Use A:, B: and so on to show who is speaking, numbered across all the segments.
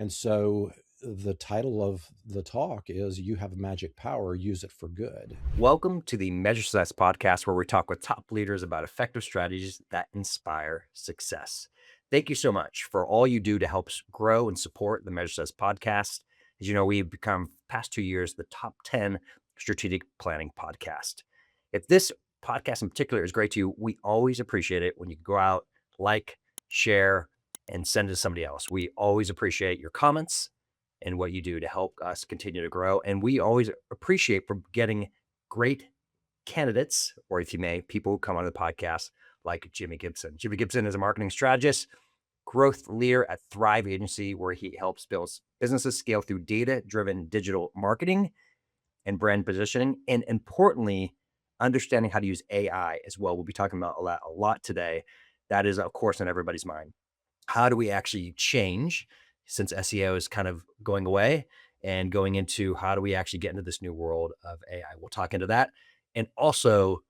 A: And so the title of the talk is You Have a Magic Power, Use It for Good.
B: Welcome to the Measure Success podcast, where we talk with top leaders about effective strategies that inspire success. Thank you so much for all you do to help us grow and support the Measure Success podcast. As you know, we've become past 2 years the top 10 strategic planning podcast. If this podcast in particular is great to you, we always appreciate it when you go out, like, share, and send it to somebody else. We always appreciate your comments and what you do to help us continue to grow. And we always appreciate for getting great candidates, or if you may, people who come on the podcast like Jimi Gibson. Jimi Gibson is a marketing strategist, growth leader at Thrive Agency, where he helps build businesses scale through data-driven digital marketing and brand positioning, and importantly, understanding how to use AI as well. We'll be talking about a lot today. That is, of course, on everybody's mind. How do we actually change, since SEO is kind of going away, and going into how do we actually get into this new world of AI? We'll talk into that. And also,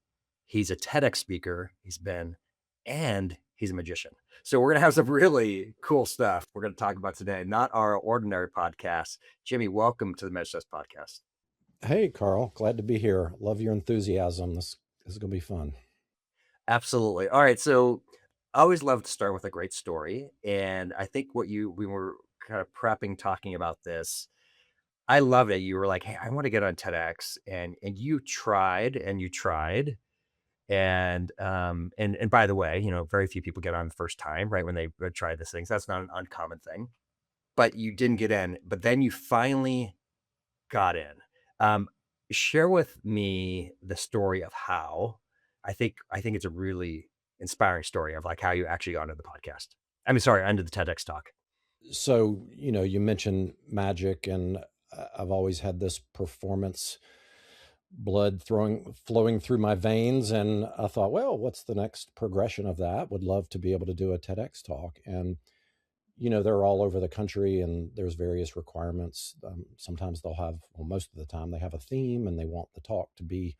B: he's a TEDx speaker, and he's a magician. So we're going to have some really cool stuff we're going to talk about today, not our ordinary podcast. Jimi, welcome to the Measure Success podcast.
A: Hey, Carl, glad to be here. Love your enthusiasm. This is going to be fun.
B: Absolutely. All right. So I always love to start with a great story. And I think we were kind of prepping, talking about this. I love it. You were like, hey, I want to get on TEDx. And you tried and you tried. And by the way, very few people get on the first time, right? When they try these things. That's not an uncommon thing. But you didn't get in. But then you finally got in. Um, Share with me the story of how. I think it's a really inspiring story of like how you actually got into the podcast. I mean, sorry, into the TEDx talk.
A: So, you mentioned magic, and I've always had this performance blood flowing through my veins. And I thought, well, what's the next progression of that? Would love to be able to do a TEDx talk. And they're all over the country, and there's various requirements. Sometimes they'll have, well, most of the time they have a theme, and they want the talk to be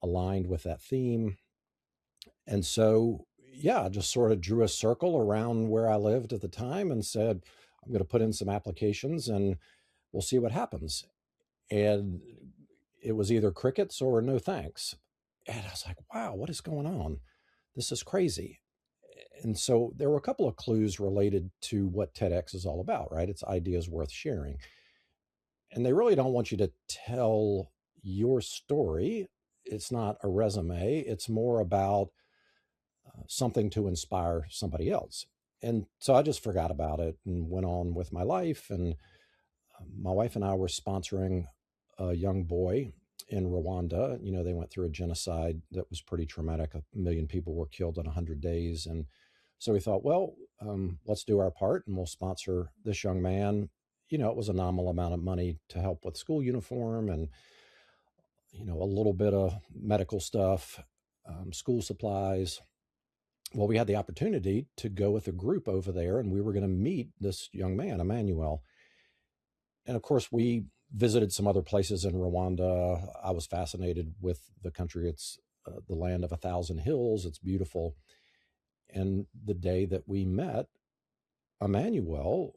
A: aligned with that theme. And so, yeah, I just sort of drew a circle around where I lived at the time and said, I'm going to put in some applications and we'll see what happens. And it was either crickets or no thanks. And I was like, wow, what is going on? This is crazy. And so there were a couple of clues related to what TEDx is all about, right? It's ideas worth sharing. And they really don't want you to tell your story. It's not a resume. It's more about something to inspire somebody else. And so I just forgot about it and went on with my life. And my wife and I were sponsoring a young boy in Rwanda. They went through a genocide that was pretty traumatic. 1 million people were killed in 100 days. And so we thought, well, let's do our part and we'll sponsor this young man. It was a nominal amount of money to help with school uniform and, a little bit of medical stuff, school supplies. Well, we had the opportunity to go with a group over there, and we were going to meet this young man, Emmanuel. And of course, we visited some other places in Rwanda. I was fascinated with the country. It's the land of 1,000 hills. It's beautiful. And the day that we met Emmanuel,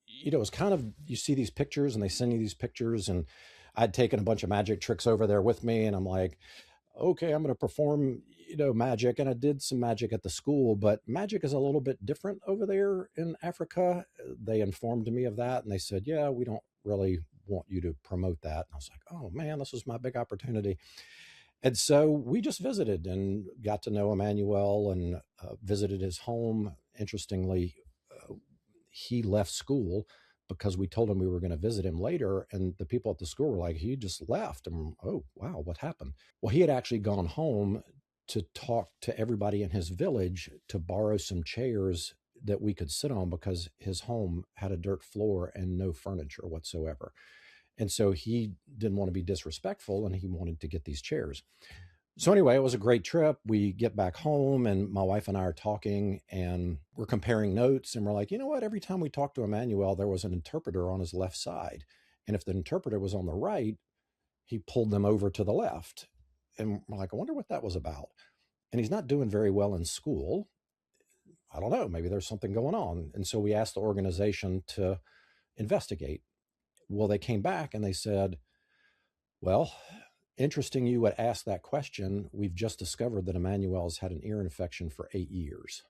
A: it's kind of, you see these pictures and they send you these pictures, and I'd taken a bunch of magic tricks over there with me, and I'm like, okay, I'm going to perform, magic. And I did some magic at the school, but magic is a little bit different over there in Africa. They informed me of that, and they said, yeah, we don't really want you to promote that. And I was like, oh man, this was my big opportunity. And so we just visited and got to know Emmanuel and visited his home. Interestingly, he left school because we told him we were going to visit him later. And the people at the school were like, he just left. And oh, wow, what happened? Well, he had actually gone home to talk to everybody in his village to borrow some chairs that we could sit on because his home had a dirt floor and no furniture whatsoever. And so he didn't want to be disrespectful, and he wanted to get these chairs. So anyway, it was a great trip. We get back home, and my wife and I are talking, and we're comparing notes, and we're like, you know what? Every time we talked to Emmanuel, there was an interpreter on his left side. And if the interpreter was on the right, he pulled them over to the left. And we're like, I wonder what that was about. And he's not doing very well in school. I don't know, maybe there's something going on. And so we asked the organization to investigate. Well, they came back and they said, well, interesting you would ask that question. We've just discovered that Emmanuel's had an ear infection for 8 years.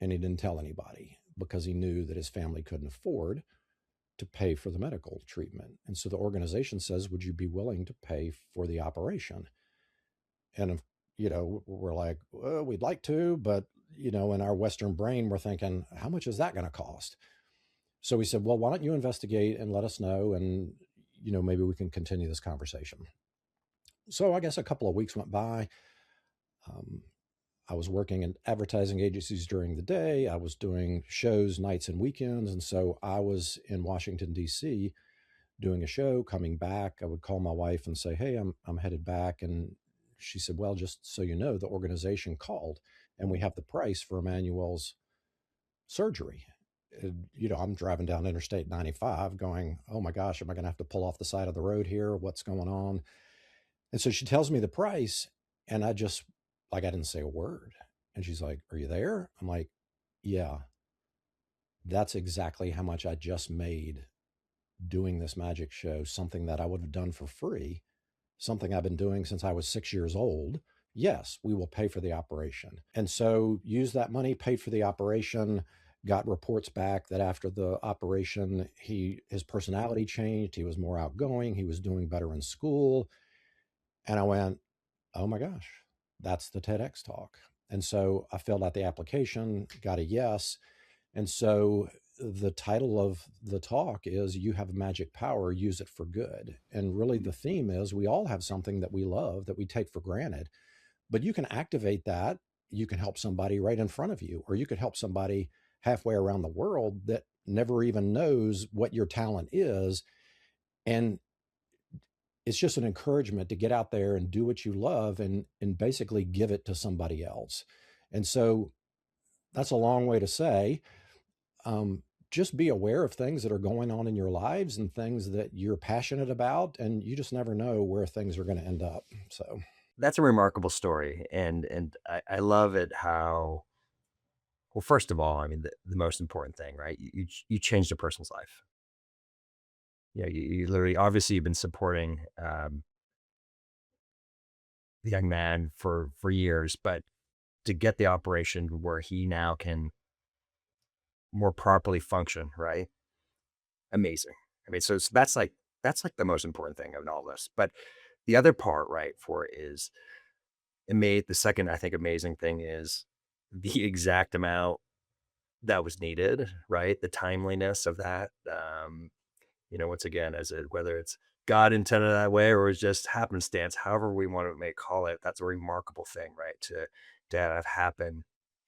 A: And he didn't tell anybody because he knew that his family couldn't afford to pay for the medical treatment. And so the organization says, would you be willing to pay for the operation? And, we're like, well, we'd like to, but, in our Western brain, we're thinking, how much is that going to cost? So we said, well, why don't you investigate and let us know? And, maybe we can continue this conversation. So I guess a couple of weeks went by. Um, I was working in advertising agencies during the day. I was doing shows nights and weekends. And so I was in Washington, D.C., doing a show, coming back. I would call my wife and say, hey, I'm headed back. And she said, well, just so you know, the organization called and we have the price for Emmanuel's surgery. I'm driving down Interstate 95 going, oh my gosh, am I going to have to pull off the side of the road here? What's going on? And so she tells me the price, and I just, like, I didn't say a word. And she's like, are you there? I'm like, yeah, that's exactly how much I just made doing this magic show, something that I would have done for free, something I've been doing since I was 6 years old. Yes, we will pay for the operation. And so use that money, paid for the operation, got reports back that after the operation, his personality changed. He was more outgoing. He was doing better in school. And I went, oh my gosh, that's the TEDx talk. And so I filled out the application, got a yes. And so the title of the talk is You Have a Magic Power, Use It for Good. And really the theme is we all have something that we love that we take for granted, but you can activate that. You can help somebody right in front of you, or you could help somebody halfway around the world that never even knows what your talent is. And it's just an encouragement to get out there and do what you love and basically give it to somebody else. And so that's a long way to say, just be aware of things that are going on in your lives and things that you're passionate about, and you just never know where things are going to end up. So
B: That's a remarkable story, and I love it how well, first of all, I mean, the most important thing, right? You changed a person's life. You literally obviously you've been supporting, the young man for years, but to get the operation where he now can more properly function, right? Amazing. I mean, so that's like the most important thing of all this. But the other part, right, for it is it made the second, I think, amazing thing is the exact amount that was needed, right? The timeliness of that. Once again, whether it's God intended that way or it's just happenstance, however we want to call it, that's a remarkable thing, right? To have happen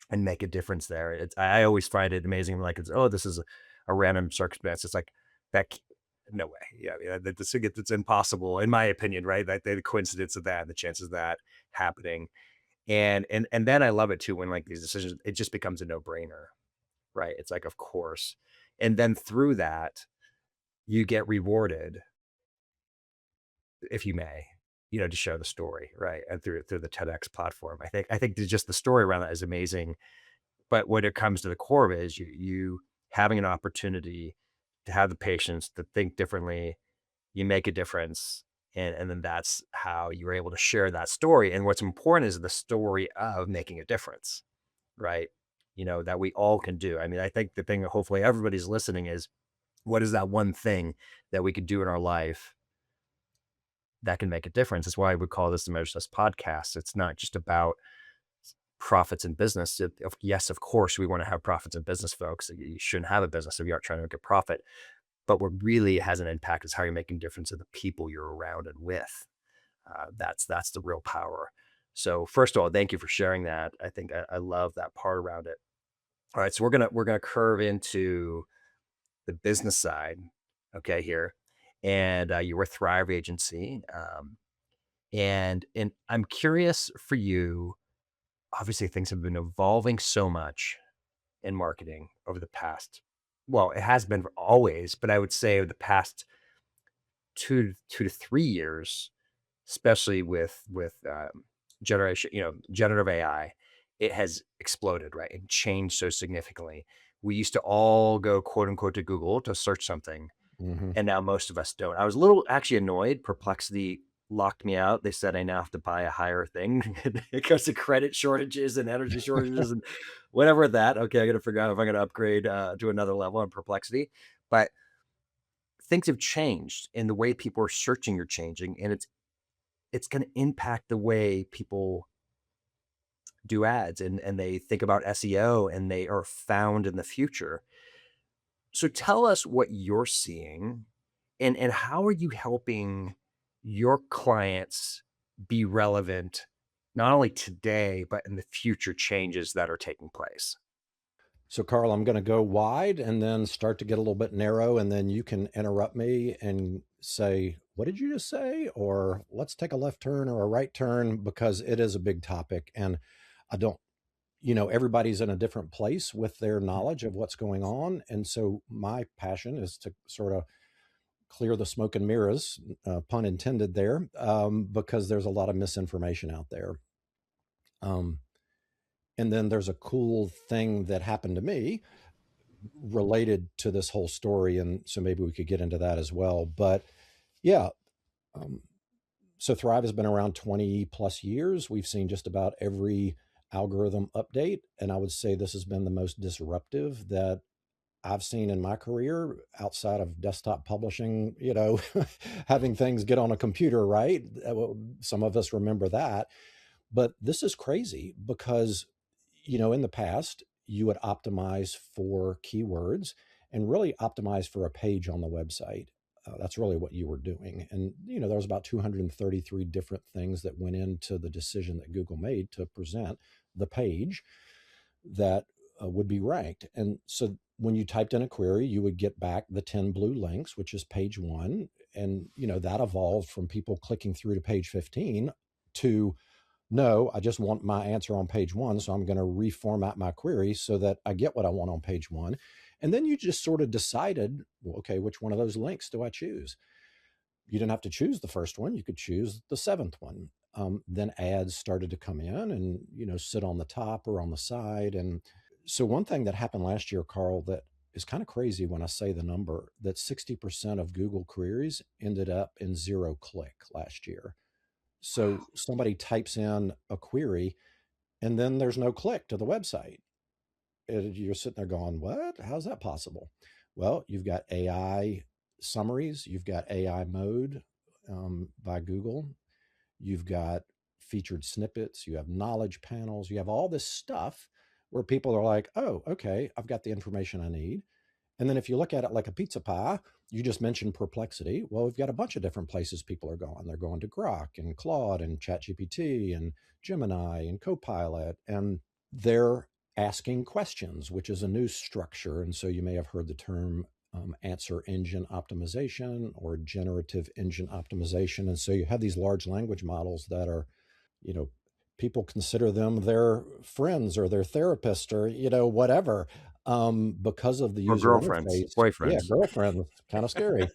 B: and make a difference there. I always find it amazing. Like this is a random circumstance. It's like that. No way. Yeah, it's impossible in my opinion, right? Like the coincidence of that, and the chances of that happening, and then I love it too when like these decisions, it just becomes a no brainer, right? It's like of course, and then through that you get rewarded if you may, to share the story, right? And through the TEDx platform. I think just the story around that is amazing. But when it comes to the core of it is you having an opportunity to have the patience to think differently, you make a difference. And then that's how you're able to share that story. And what's important is the story of making a difference, right? That we all can do. I mean, I think the thing that hopefully everybody's listening is what is that one thing that we could do in our life that can make a difference? That's why we call this the Measure Success podcast. It's not just about profits in business. Yes, of course, we want to have profits in business, folks. You shouldn't have a business if you aren't trying to make a profit. But what really has an impact is how you're making a difference to the people you're around and with. That's the real power. So first of all, thank you for sharing that. I think I love that part around it. All right, so we're gonna curve into the business side, okay, here, and you were Thrive Agency, and I'm curious for you. Obviously, things have been evolving so much in marketing over the past. Well, it has been always, but I would say over the past 2 to 3 years, especially with generation, generative AI. it has exploded, right? And changed so significantly. We used to all go quote unquote to Google to search something,
A: Hmm.
B: and now most of us don't. I was a little actually annoyed. Perplexity locked me out. They said I now have to buy a higher thing because of credit shortages and energy shortages and whatever that. Okay, I got to figure out if I'm going to upgrade to another level on Perplexity. But things have changed, and the way people are searching are changing, and it's going to impact the way people do ads and they think about SEO and they are found in the future. So tell us what you're seeing and how are you helping your clients be relevant not only today but in the future changes that are taking place?
A: So, Carl, I'm going to go wide and then start to get a little bit narrow, and then you can interrupt me and say, "What did you just say?" Or "Let's take a left turn or a right turn," because it is a big topic. And I don't, everybody's in a different place with their knowledge of what's going on. And so, my passion is to sort of clear the smoke and mirrors, pun intended there, because there's a lot of misinformation out there. Um, and then there's a cool thing that happened to me related to this whole story, and so maybe we could get into that as well. But yeah, um, so Thrive has been around 20 plus years. We've seen just about every algorithm update, and I would say this has been the most disruptive that I've seen in my career outside of desktop publishing, having things get on a computer, right? Some of us remember that. But this is crazy because, in the past, you would optimize for keywords and really optimize for a page on the website. That's really what you were doing. And, there was about 233 different things that went into the decision that Google made to present the page that would be ranked. And so when you typed in a query, you would get back the 10 blue links, which is page one. And, that evolved from people clicking through to page 15 to no, I just want my answer on page one. So I'm going to reformat my query so that I get what I want on page one. And then you just sort of decided, well, okay, which one of those links do I choose? You didn't have to choose the first one. You could choose the seventh one. Then ads started to come in and, sit on the top or on the side. And so one thing that happened last year, Carl, that is kind of crazy when I say the number, that 60% of Google queries ended up in 0 click last year. So somebody types in a query and then there's no click to the website. And you're sitting there going, what? How's that possible? Well, you've got AI summaries, you've got AI mode by Google, you've got featured snippets, you have knowledge panels, you have all this stuff where people are like, oh, okay, I've got the information I need. And then if you look at it like a pizza pie, you just mentioned Perplexity. Well, we've got a bunch of different places people are going. They're going to Grok and Claude and ChatGPT and Gemini and Copilot, and they're asking questions, which is a new structure. And so you may have heard the term answer engine optimization or generative engine optimization. And so you have these large language models that are, you know, people consider them their friends or their therapist or, whatever, because of the
B: Or
A: user
B: girlfriends,
A: interface. Yeah,
B: boyfriends.
A: girlfriend, kind of scary.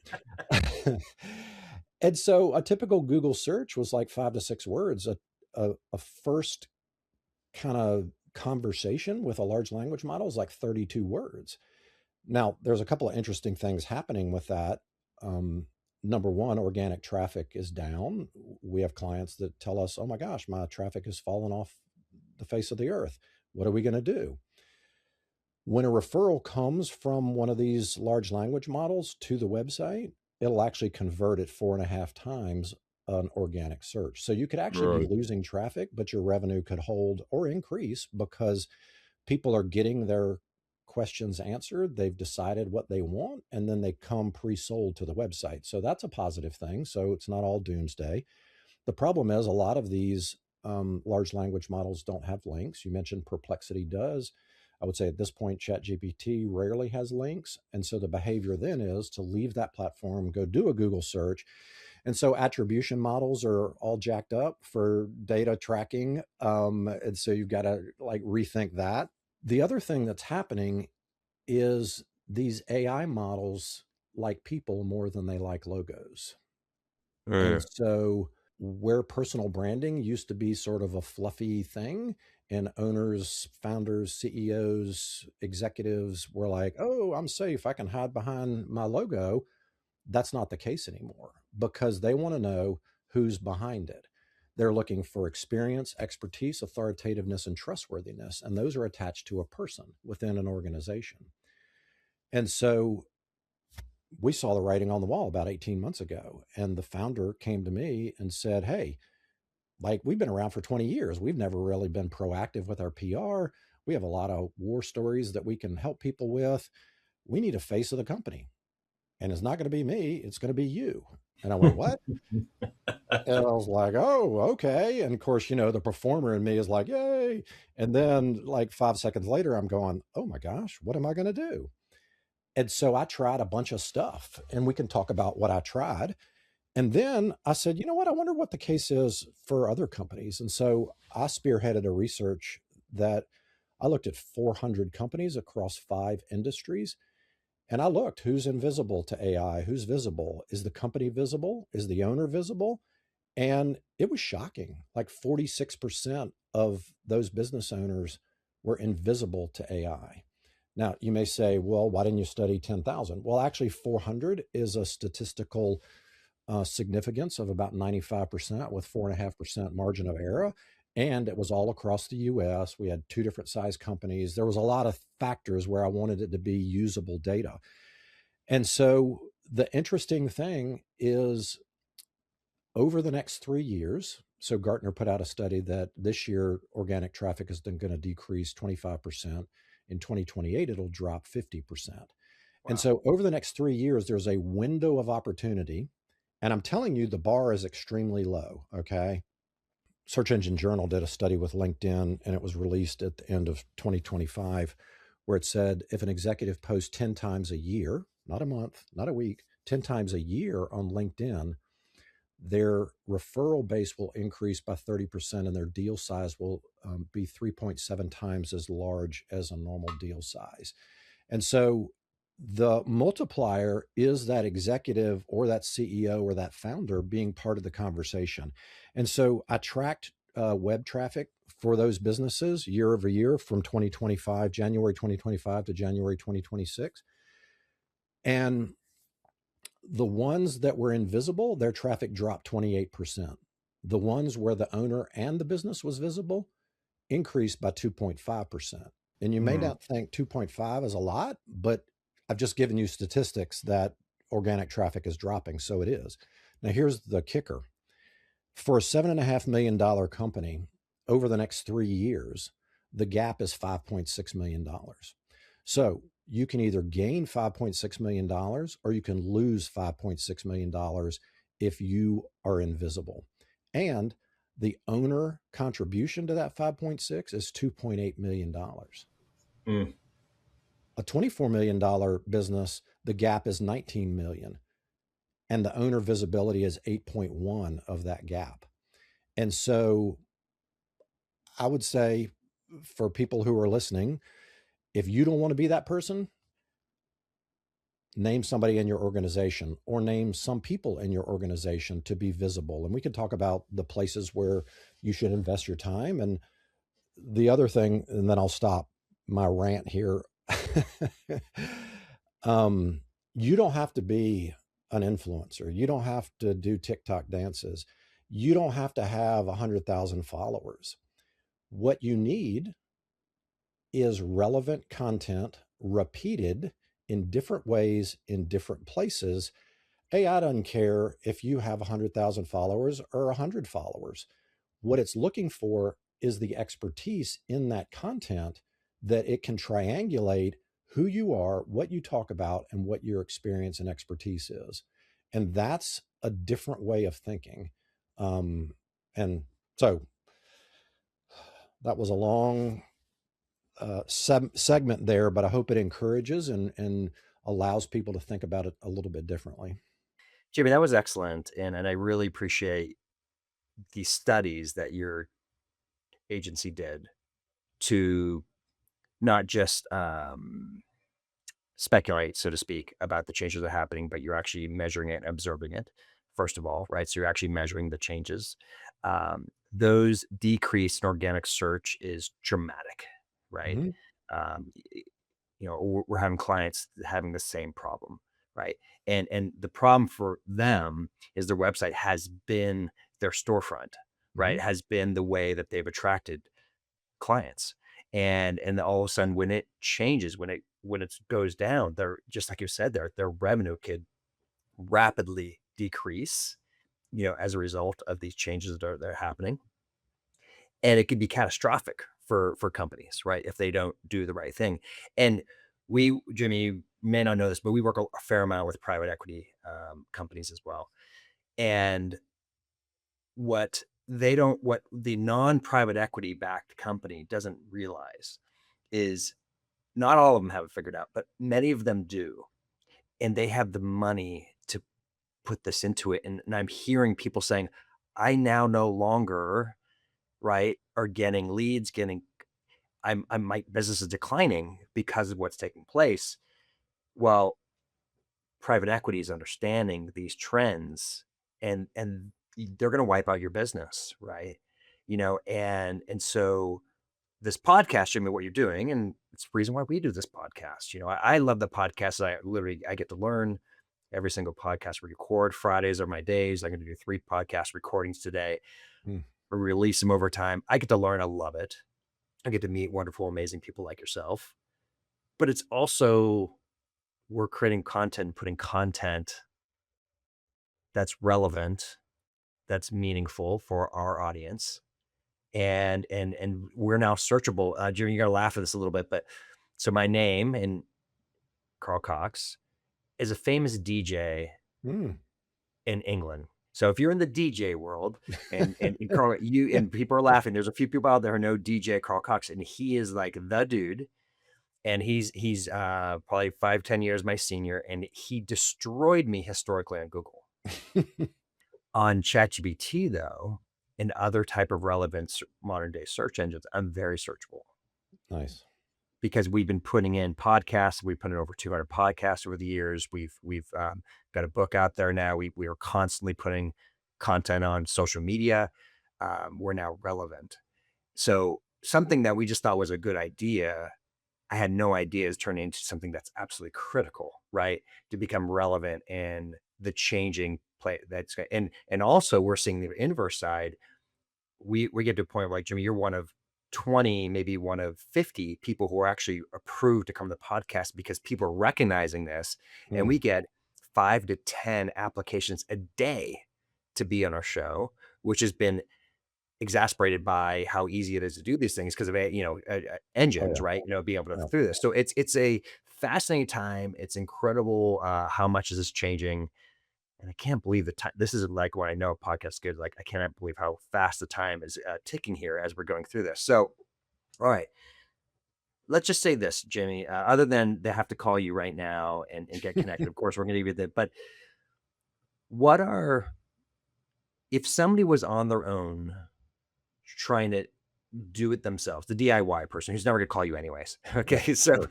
A: And so a typical Google search was like 5 to 6 words. A first kind of conversation with a large language model is like 32 words. Now, there's a couple of interesting things happening with that. Um, Number one, organic traffic is down. We have clients that tell us, oh my gosh, my traffic has fallen off the face of the earth. What are we going to do? When a referral comes from one of these large language models to the website, it'll actually convert it 4.5 times an organic search. So you could actually be
B: Right.
A: losing traffic, but your revenue could hold or increase because people are getting their questions answered. They've decided what they want, and then they come pre-sold to the website. So that's a positive thing. So it's not all doomsday. The problem is a lot of these large language models don't have links. You mentioned Perplexity does. I would say at this point, ChatGPT rarely has links. And so the behavior then is to leave that platform, go do a Google search. And so attribution models are all jacked up for data tracking. And so you've got to like rethink that. The other thing that's happening is these AI models like people more than they like logos. And
B: Yeah.
A: so where personal branding used to be sort of a fluffy thing, and owners, founders, CEOs, executives were like, oh, I'm safe, I can hide behind my logo. That's not the case anymore, because they want to know who's behind it. They're looking for experience, expertise, authoritativeness, and trustworthiness, and those are attached to a person within an organization. And so we saw the writing on the wall about 18 months ago, and the founder came to me and said, hey, like, we've been around for 20 years. We've never really been proactive with our PR. We have a lot of war stories that we can help people with. We need a face of the company. And it's not going to be me, it's going to be you. And I went, what? And I was like, oh, okay. And of course, the performer in me is like, yay. And then, like, 5 seconds later, I'm going, oh my gosh, what am I going to do? And so I tried a bunch of stuff, and we can talk about what I tried. And then I said, you know what? I wonder what the case is for other companies. And so I spearheaded a research that I looked at 400 companies across 5 industries. And I looked, who's invisible to AI? Who's visible? Is the company visible? Is the owner visible? And it was shocking. Like 46% of those business owners were invisible to AI. Now, you may say, well, why didn't you study 10,000? Well, actually, 400 is a statistical significance of about 95% with 4.5% margin of error. And it was all across the US. We had 2 different size companies. There was a lot of factors where I wanted it to be usable data. And so the interesting thing is, over the next 3 years, so Gartner put out a study that this year organic traffic is then going to decrease 25%. In 2028, it'll drop 50%. And
B: Wow.
A: so over the next 3 years, there's a window of opportunity. And I'm telling you, the bar is extremely low. Okay. Search Engine Journal did a study with LinkedIn, and it was released at the end of 2025, where it said if an executive posts 10 times a year, not a month, not a week, 10 times a year on LinkedIn, their referral base will increase by 30%, and their deal size will be 3.7 times as large as a normal deal size. And so the multiplier is that executive or that CEO or that founder being part of the conversation. And so I tracked web traffic for those businesses year over year from 2025, January 2025 to January 2026. And the ones that were invisible, their traffic dropped 28%. The ones where the owner and the business was visible increased by 2.5%. And you may
B: Mm.
A: not think 2.5 is a lot, but I've just given you statistics that organic traffic is dropping. So it is. Now, here's the kicker. For a $7.5 million company over the next 3 years, the gap is $5.6 million. So you can either gain $5.6 million or you can lose $5.6 million if you are invisible. And the owner contribution to that 5.6 is $2.8 million.
B: Mm.
A: A $24 million business, the gap is 19 million, and the owner visibility is 8.1 of that gap. And so I would say, for people who are listening, if you don't want to be that person, name somebody in your organization or name some people in your organization to be visible. And we can talk about the places where you should invest your time. And the other thing, and then I'll stop my rant here. um, you don't have to be an influencer. You don't have to do TikTok dances. You don't have to have 100,000 followers. What you need is relevant content repeated in different ways in different places. AI doesn't care if you have 100,000 followers or 100 followers. What it's looking for is the expertise in that content, that it can triangulate who you are, what you talk about, and what your experience and expertise is. And that's a different way of thinking. And so that was a long segment there, but I hope it encourages and allows people to think about it a little bit differently.
B: Jimmy, that was excellent. And I really appreciate the studies that your agency did to not just speculate, so to speak, about the changes that are happening, but you're actually measuring it and observing it, first of all, right? So you're actually measuring the changes. those decrease in organic search is dramatic, right?
A: Hmm.
B: Um, we're having clients having the same problem, right? And the problem for them is their website has been their storefront,
A: Hmm.
B: right? Has been the way that they've attracted clients. And all of a sudden when it changes, when it goes down, they're just like you said, their revenue could rapidly decrease, as a result of these changes that are happening. And it could be catastrophic for companies, right? If they don't do the right thing. And Jimmy, may not know this, but we work a fair amount with private equity companies as well. And what the non-private equity backed company doesn't realize is not all of them have it figured out, but many of them do. And they have the money to put this into it. And I'm hearing people saying, I now no longer, right, are getting leads, my business is declining because of what's taking place. Well, private equity is understanding these trends, and they're going to wipe out your business, right? And so this podcast, Jimmy, what you're doing, and it's the reason why we do this podcast. I love the podcast. I get to learn every single podcast we record. Fridays are my days. I'm going to do 3 podcast recordings today.
A: Mm.
B: We release them over time. I get to learn. I love it. I get to meet wonderful, amazing people like yourself. But it's also, we're creating content, putting content that's relevant, that's meaningful for our audience. And we're now searchable. Jimmy, you're gonna laugh at this a little bit, but so my name, and Carl Cox, is a famous DJ
A: Mm.
B: in England. So if you're in the DJ world, and Carl, you and people are laughing, there's a few people out there who know DJ Carl Cox, and he is like the dude. And he's probably 5-10 years my senior, and he destroyed me historically on Google. On ChatGPT, though, and other type of relevant modern day search engines, I'm very searchable
A: Nice.
B: because we've been putting in podcasts. We put in over 200 podcasts over the years. We've got a book out there now. We are constantly putting content on social media. We're now relevant. So something that we just thought was a good idea, I had no idea is turning into something that's absolutely critical, right? To become relevant in the changing play and also we're seeing the inverse side. We get to a point where, like, Jimmy, you're one of 20, maybe one of 50 people who are actually approved to come to the podcast because people are recognizing this. And
A: Mm.
B: we get 5 to 10 applications a day to be on our show, which has been exasperated by how easy it is to do these things because of
A: Oh
B: engines,
A: yeah.
B: right? Being able to
A: Yeah.
B: through this. So it's a fascinating time. It's incredible how much is this changing, and I can't believe the time. This is like when I know a podcast is good. Like I cannot believe how fast the time is ticking here as we're going through this. So, all right, let's just say this, Jimmy. Other than they have to call you right now and get connected, of course, we're going to give you that. But what are if somebody was on their own trying to do it themselves, the DIY person who's never going to call you anyways.
A: Yeah.
B: Okay. So
A: Sure.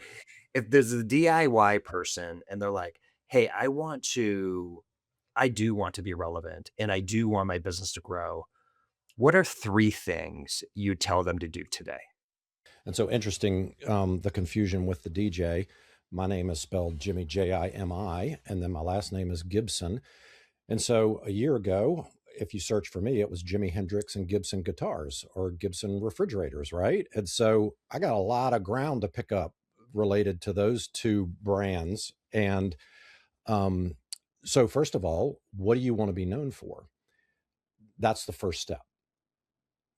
B: if there's a DIY person and they're like, hey, I do want to be relevant and I do want my business to grow. What are 3 things you tell them to do today?
A: And so interesting, the confusion with the DJ. My name is spelled Jimmy, Jimi, and then my last name is Gibson. And so a year ago, if you search for me, it was Jimi Hendrix and Gibson guitars or Gibson refrigerators, right? And so I got a lot of ground to pick up related to those 2 brands. And um, so, first of all, what do you want to be known for? That's the first step.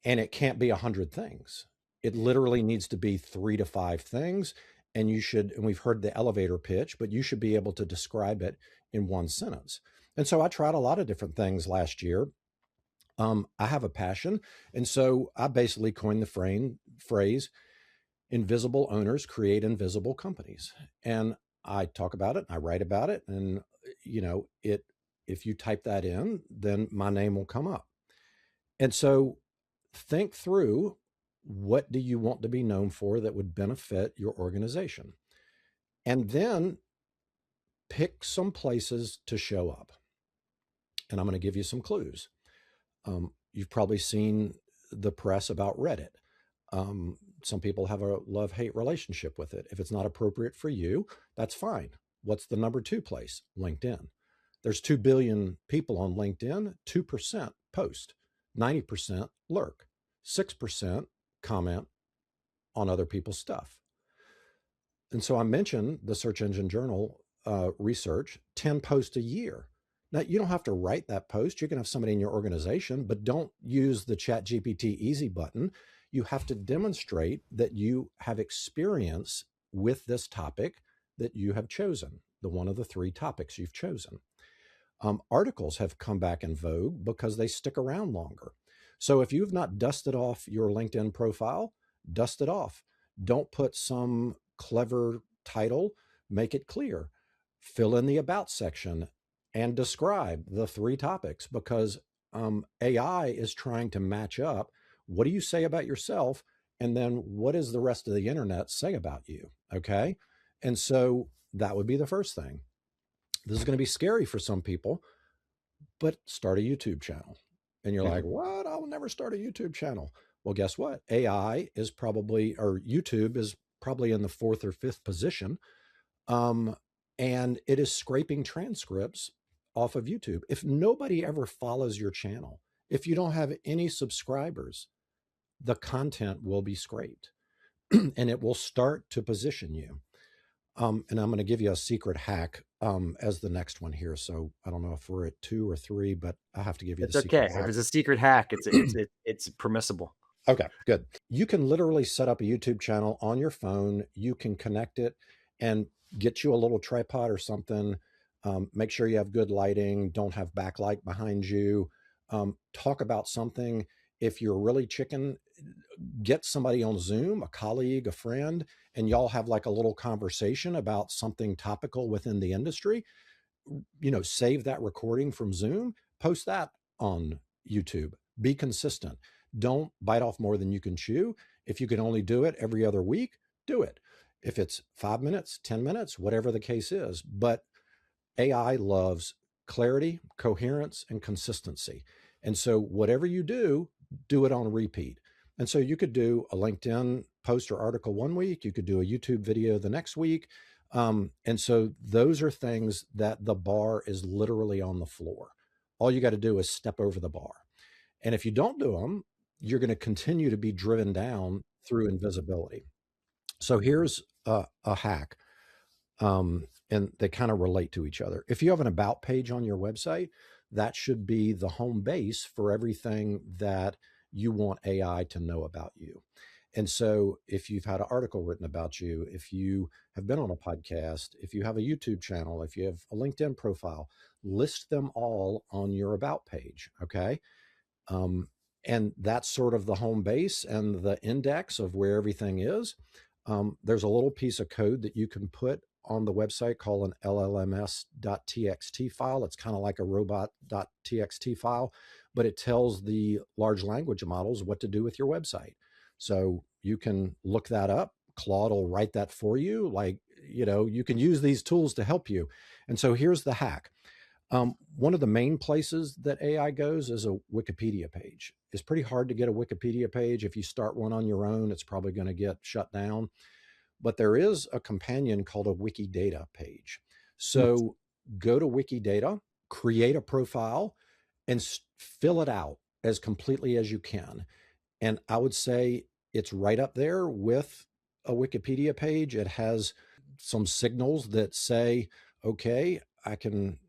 A: And it can't be 100 things. It literally needs to be 3 to 5 things. And we've heard the elevator pitch, but you should be able to describe it in 1 sentence. And so I tried a lot of different things last year. I have a passion. And so I basically coined the phrase invisible owners create invisible companies. And I talk about it, I write about it. And, if you type that in, then my name will come up. And so think through, what do you want to be known for that would benefit your organization? And then pick some places to show up. And I'm going to give you some clues. You've probably seen the press about Reddit. Some people have a love-hate relationship with it. If it's not appropriate for you, that's fine. What's the number two place? LinkedIn. There's 2 billion people on LinkedIn, 2% post, 90% lurk, 6% comment on other people's stuff. And so I mentioned the Search Engine Journal research, 10 posts a year. Now, you don't have to write that post. You can have somebody in your organization, but don't use the ChatGPT easy button. You have to demonstrate that you have experience with this topic that you have chosen, the one of the three topics you've chosen. Articles have come back in vogue because they stick around longer. So if you've not dusted off your LinkedIn profile, dust it off. Don't put some clever title, make it clear. Fill in the about section and describe the three topics, because AI is trying to match up what do you say about yourself, and then what does the rest of the internet say about you? Okay. And so that would be the first thing. This is going to be scary for some people, but start a YouTube channel. And you're like, what? I'll never start a YouTube channel. Well, guess what? AI is probably, or YouTube is probably in the fourth or fifth position. And it is scraping transcripts off of YouTube. If nobody ever follows your channel, if you don't have any subscribers, the content will be scraped and it will start to position you. And I'm going to give you a secret hack as the next one here. So I don't know if we're at 2 or 3, but I have to give you the
B: It's
A: secret
B: okay. If
A: hack.
B: it's a secret hack, it's permissible.
A: Okay, good. You can literally set up a YouTube channel on your phone. You can connect it and get you a little tripod or something. Make sure you have good lighting. Don't have backlight behind you. Talk about something. If you're really chicken, get somebody on Zoom, a colleague, a friend, and y'all have like a little conversation about something topical within the industry. Save that recording from Zoom, post that on YouTube. Be consistent. Don't bite off more than you can chew. If you can only do it every other week, do it. If it's 5 minutes, 10 minutes, whatever the case is. But AI loves clarity, coherence, and consistency. And so whatever you do it on repeat. And so you could do a LinkedIn post or article one week, you could do a YouTube video the next week. And so those are things that the bar is literally on the floor. All you got to do is step over the bar. And if you don't do them, you're going to continue to be driven down through invisibility. So here's a hack. And they kind of relate to each other. If you have an about page on your website, that should be the home base for everything that you want AI to know about you. And so if you've had an article written about you, if you have been on a podcast, if you have a YouTube channel, if you have a LinkedIn profile, list them all on your about page. Okay. And that's sort of the home base and the index of where everything is. There's a little piece of code that you can put on the website called an llms.txt file. It's kind of like a robot.txt file, but it tells the large language models what to do with your website. So you can look that up. Claude will write that for you. You can use these tools to help you. And so here's the hack. One of the main places that AI goes is a Wikipedia page. It's pretty hard to get a Wikipedia page. If you start one on your own, it's probably going to get shut down. But there is a companion called a Wikidata page. So go to Wikidata, create a profile, and fill it out as completely as you can. And I would say it's right up there with a Wikipedia page. It has some signals that say, okay, I can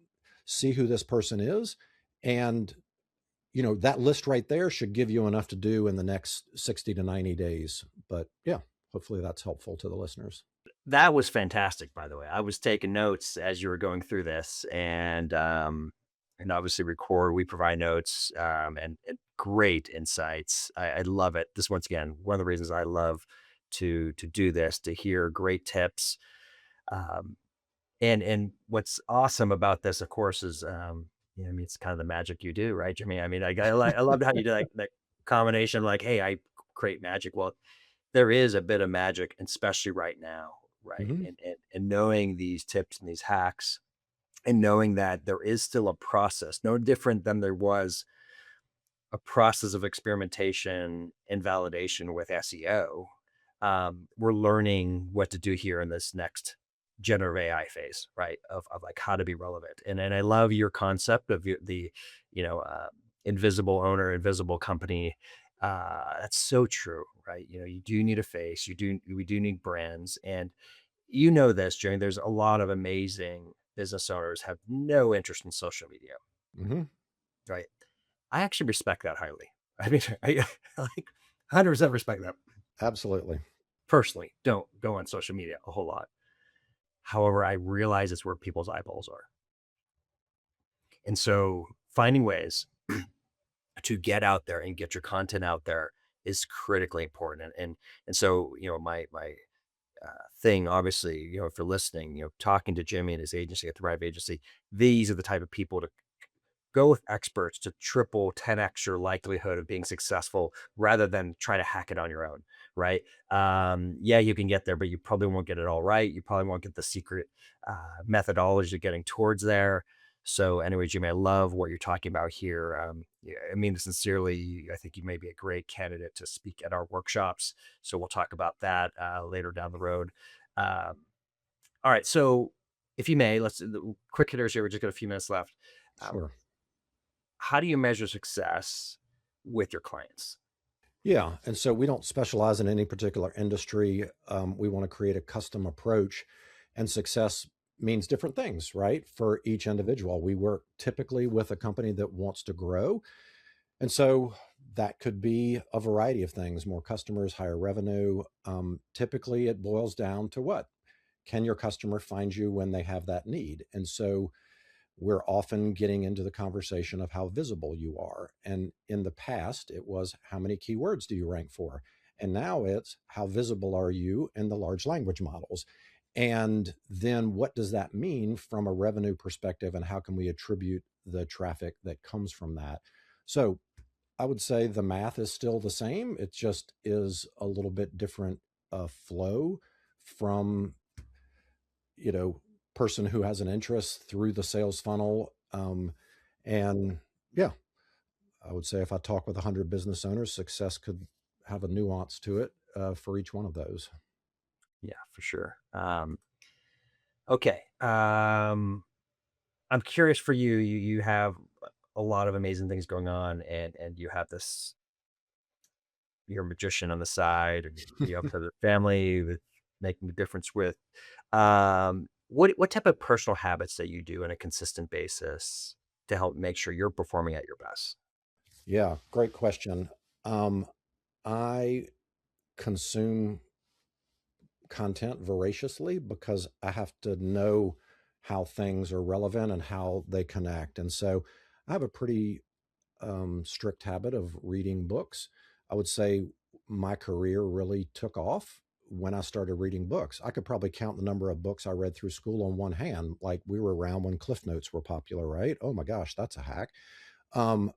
A: see who this person is. And, that list right there should give you enough to do in the next 60 to 90 days. But yeah, hopefully that's helpful to the listeners.
B: That was fantastic, by the way. I was taking notes as you were going through this, and obviously we provide notes, and great insights. I love it. This, once again, one of the reasons I love to do this, to hear great tips. Um, and what's awesome about this, of course, is I mean, it's kind of the magic you do, right, Jimmy? I mean, I loved how you did that combination, like, hey, I create magic. Well, there is a bit of magic, especially right now, right?
A: Mm-hmm.
B: And knowing these tips and these hacks, and knowing that there is still a process, no different than there was a process of experimentation and validation with SEO. We're learning what to do here in this next generative AI phase, right? Of like how to be relevant. And I love your concept of the, you know, invisible owner, invisible company. That's so true, right? You know, you do need a face. We do need brands, and you know this, Jane. There's a lot of amazing business owners have no interest in social media,
A: Hmm.
B: right? I actually respect that highly. I mean, I like 100% respect that.
A: Absolutely.
B: Personally, don't go on social media a whole lot. However, I realize it's where people's eyeballs are. And so finding ways to get out there and get your content out there is critically important. And so, you know, my thing, obviously, you know, if you're listening, you know, talking to Jimmy and his agency at Thrive Agency, these are the type of people to go with experts to triple, 10x your likelihood of being successful rather than try to hack it on your own, right? Yeah, you can get there, but you probably won't get it all right. You probably won't get the secret methodology of getting towards there. So, anyway, Jimmy, I love what you're talking about here. Yeah, I mean, sincerely, I think you may be a great candidate to speak at our workshops. So, we'll talk about that later down the road. Um, all right. So, if you may, let's quick hitters here. We just got a few minutes left. Um,
A: Sure.
B: how do you measure success with your clients?
A: Yeah. And so we don't specialize in any particular industry. We want to create a custom approach, and success means different things, right? For each individual. We work typically with a company that wants to grow. And so that could be a variety of things: more customers, higher revenue. Typically, it boils down to what? Can your customer find you when they have that need? And so we're often getting into the conversation of how visible you are. And in the past, it was how many keywords do you rank for? And now it's how visible are you in the large language models? And then what does that mean from a revenue perspective? And how can we attribute the traffic that comes from that? So I would say the math is still the same. It just is a little bit different flow from, you know, person who has an interest through the sales funnel. And yeah, I would say if I talk with 100 business owners, success could have a nuance to it for each one of those.
B: Yeah, for sure. Okay. I'm curious for you. You have a lot of amazing things going on, and you have this. You're a magician on the side, and you have the family with making a difference with. What type of personal habits that you do on a consistent basis to help make sure you're performing at your best?
A: Yeah, great question. Um, I consume content voraciously because I have to know how things are relevant and how they connect. And so I have a pretty strict habit of reading books. I would say my career really took off when I started reading books. I could probably count the number of books I read through school on one hand. Like we were around when Cliff Notes were popular, right? Oh my gosh, that's a hack. Um,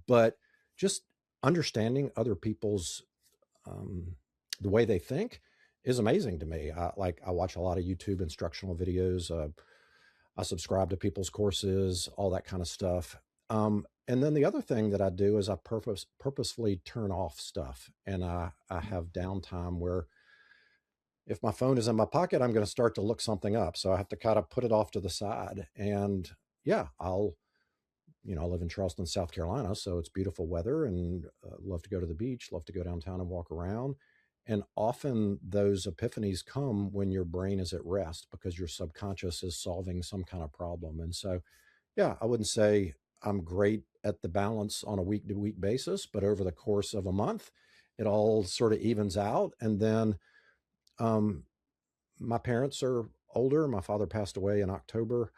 A: but just understanding other people's um, the way they think is amazing to me. I watch a lot of YouTube instructional videos. I subscribe to people's courses, all that kind of stuff. And then the other thing that I do is I purposefully turn off stuff, and I have downtime where if my phone is in my pocket, I'm going to start to look something up. So I have to kind of put it off to the side. And yeah, I live in Charleston, South Carolina, so it's beautiful weather, and love to go to the beach, love to go downtown and walk around. And often those epiphanies come when your brain is at rest because your subconscious is solving some kind of problem. And so, yeah, I wouldn't say I'm great at the balance on a week to week basis, but over the course of a month, it all sort of evens out. And then um, my parents are older. My father passed away in October.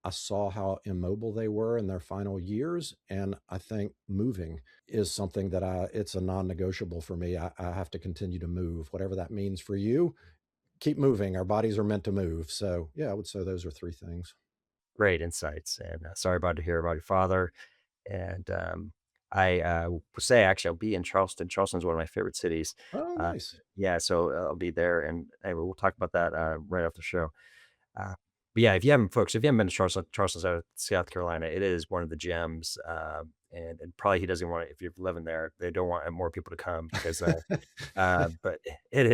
A: I saw how immobile they were in their final years. And I think moving is something that it's a non negotiable for me. I have to continue to move, whatever that means for you. Keep moving. Our bodies are meant to move. So, yeah, I would say those are three things.
B: Great insights, and sorry about to hear about your father. And I will say, actually, I'll be in Charleston. Charleston's one of my favorite cities.
A: Oh,
B: Uh,
A: nice.
B: yeah, so I'll be there, and anyway, we'll talk about that right after the show. Uh, but yeah, if you haven't, folks, if you haven't been to Charleston, South Carolina, it is one of the gems. and probably he doesn't want it if you're living there, they don't want more people to come because, but it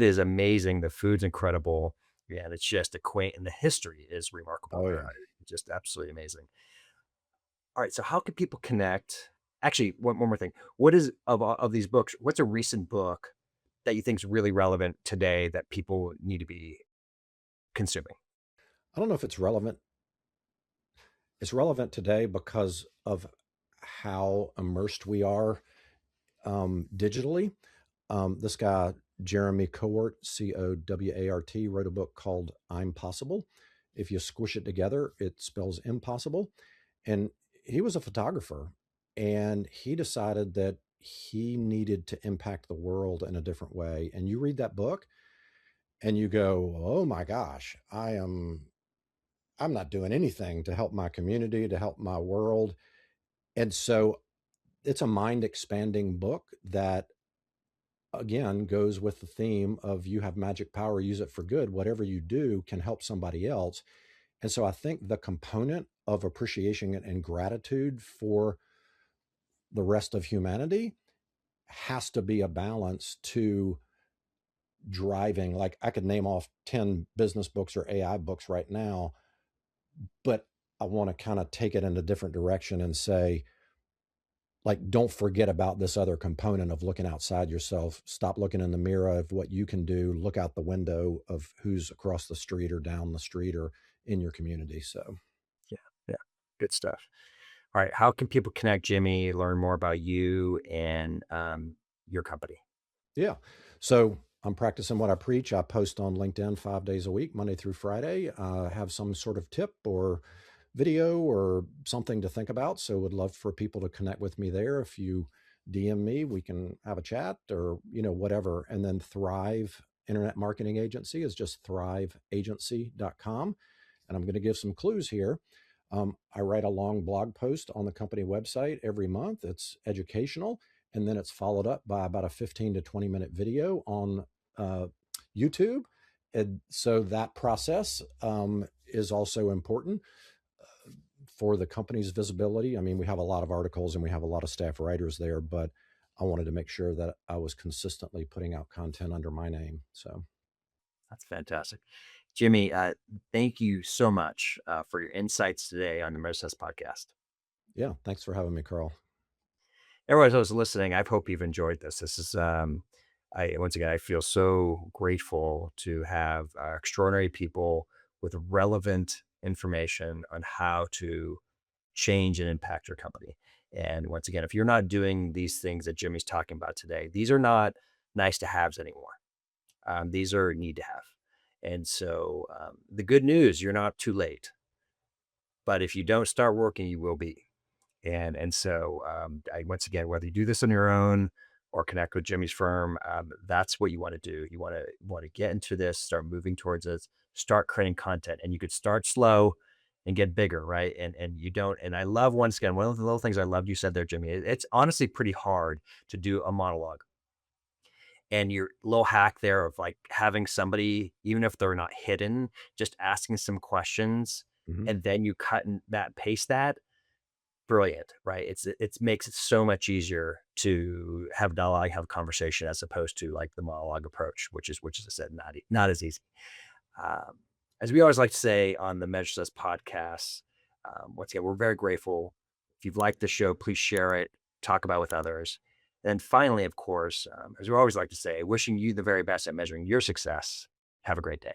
B: is amazing. The food's incredible. Yeah, and it's just a quaint and the history is remarkable
A: Oh
B: there.
A: yeah.
B: Just absolutely amazing. All right, so how can people connect? Actually, one more thing. What is of these books? What's a recent book that you think is really relevant today that people need to be consuming?
A: I don't know if it's relevant. It's relevant today because of how immersed we are digitally. This guy, Jeremy Cowart, Cowart, wrote a book called I'm Possible. If you squish it together, it spells impossible. And he was a photographer, and he decided that he needed to impact the world in a different way. And you read that book and you go, oh my gosh, I'm not doing anything to help my community, to help my world. And so it's a mind expanding book that again goes with the theme of you have magic power, use it for good. Whatever you do can help somebody else. And so I think the component of appreciation and gratitude for the rest of humanity has to be a balance to driving. Like I could name off 10 business books or AI books right now, but I want to kind of take it in a different direction and say, like, don't forget about this other component of looking outside yourself. Stop looking in the mirror of what you can do. Look out the window of who's across the street or down the street or in your community. So,
B: Yeah, yeah, good stuff. All right, how can people connect, Jimmy, learn more about you and your company?
A: yeah. So I'm practicing what I preach. I post on LinkedIn 5 days a week, Monday through Friday. Have some sort of tip or video or something to think about. So would love for people to connect with me there. If you DM me, we can have a chat or, whatever. And then Thrive Internet Marketing Agency is just thriveagency.com. And I'm going to give some clues here. I write a long blog post on the company website every month. It's educational. And then it's followed up by about a 15 to 20-minute video on uh, YouTube. And so that process is also important for the company's visibility. I mean, we have a lot of articles and we have a lot of staff writers there, but I wanted to make sure that I was consistently putting out content under my name. So,
B: That's fantastic. Jimmy, thank you so much for your insights today on the Merces podcast.
A: yeah, thanks for having me, Carl.
B: Everyone who's listening, I hope you've enjoyed this. This is, once again, I feel so grateful to have extraordinary people with relevant information on how to change and impact your company. And once again, if you're not doing these things that Jimmy's talking about today, these are not nice to haves anymore. These are need to have. And so the good news, you're not too late. But if you don't start working, you will be. And so once again, whether you do this on your own or connect with Jimmy's firm, that's what you want to do. You want to get into this, start moving towards it, start creating content, and you could start slow and get bigger, right? And you don't. And I love once again one of the little things I loved you said there, Jimmy. It's honestly pretty hard to do a monologue. And your little hack there of like having somebody, even if they're not hidden, just asking some questions,
A: Hmm.
B: and then you cut and that paste that brilliant, right? It makes it so much easier to have dialogue, have a conversation as opposed to like the monologue approach, which is I said not as easy. Um, as we always like to say on the Measure Success podcast, once again, we're very grateful. If you've liked the show, please share it, talk about it with others. And finally, of course, as we always like to say, wishing you the very best at measuring your success. Have a great day.